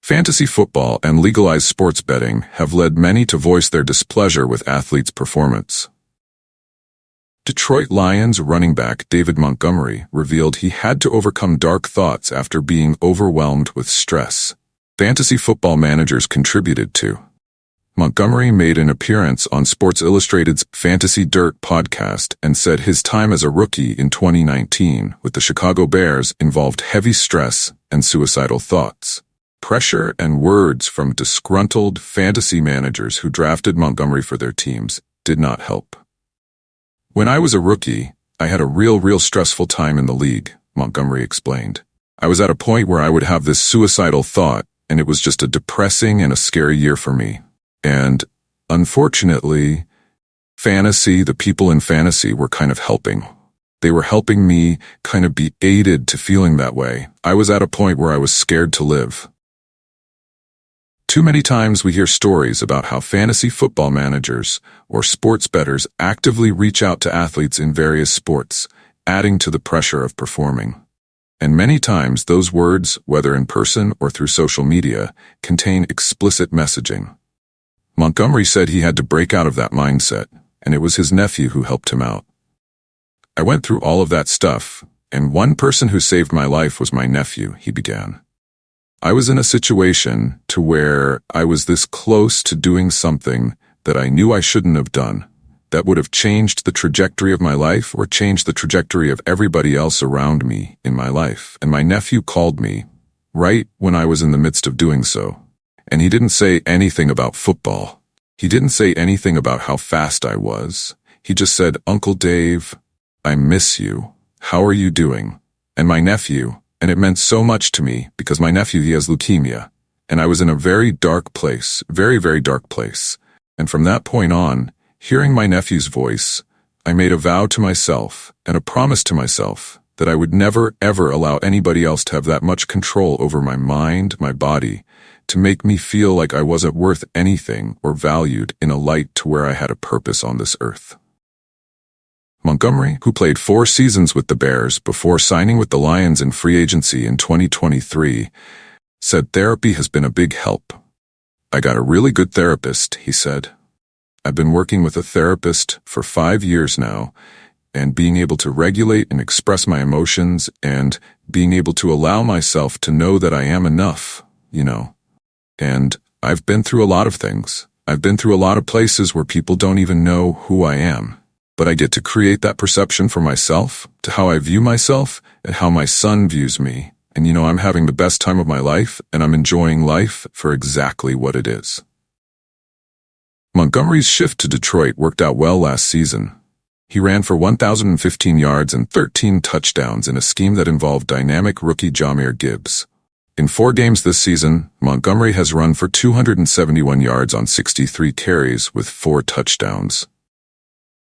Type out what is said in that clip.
Fantasy football and legalized sports betting have led many to voice their displeasure with athletes' performance. Detroit Lions running back David Montgomery revealed he had to overcome dark thoughts after being overwhelmed with stress. Fantasy football managers contributed to. Montgomery made an appearance on Sports Illustrated's Fantasy Dirt podcast and said his time as a rookie in 2019 with the Chicago Bears involved heavy stress and suicidal thoughts. Pressure and words from disgruntled fantasy managers who drafted Montgomery for their teams did not help. When I was a rookie, I had a real stressful time in the league, Montgomery explained. I was at a point where I would have this suicidal thought, and it was just a depressing and a scary year for me. And, unfortunately, the people in fantasy were kind of helping. They were helping me kind of be aided to feeling that way. I was at a point where I was scared to live. Too many times we hear stories about how fantasy football managers or sports bettors actively reach out to athletes in various sports, adding to the pressure of performing. And many times those words, whether in person or through social media, contain explicit messaging. Montgomery said he had to break out of that mindset, and it was his nephew who helped him out. I went through all of that stuff, and one person who saved my life was my nephew, he began. I was in a situation to where I was this close to doing something that I knew I shouldn't have done, that would have changed the trajectory of my life or changed the trajectory of everybody else around me in my life. And my nephew called me right when I was in the midst of doing so. And he didn't say anything about football. He didn't say anything about how fast I was. He just said, "Uncle Dave, I miss you. How are you doing?" And my nephew, and it meant so much to me because my nephew, he has leukemia. And I was in a very dark place, very dark place. And from that point on, hearing my nephew's voice, I made a vow to myself and a promise to myself that I would never ever allow anybody else to have that much control over my mind, my body, to make me feel like I wasn't worth anything or valued in a light to where I had a purpose on this earth. Montgomery, who played 4 seasons with the Bears before signing with the Lions in free agency in 2023, said therapy has been a big help. "I got a really good therapist," he said. "I've been working with a therapist for 5 years now, and being able to regulate and express my emotions and being able to allow myself to know that I am enough, And I've been through a lot of things. I've been through a lot of places where people don't even know who I am. But I get to create that perception for myself, to how I view myself, and how my son views me. And I'm having the best time of my life, and I'm enjoying life for exactly what it is." Montgomery's shift to Detroit worked out well last season. He ran for 1,015 yards and 13 touchdowns in a scheme that involved dynamic rookie Jahmyr Gibbs. In 4 games this season, Montgomery has run for 271 yards on 63 carries with 4 touchdowns.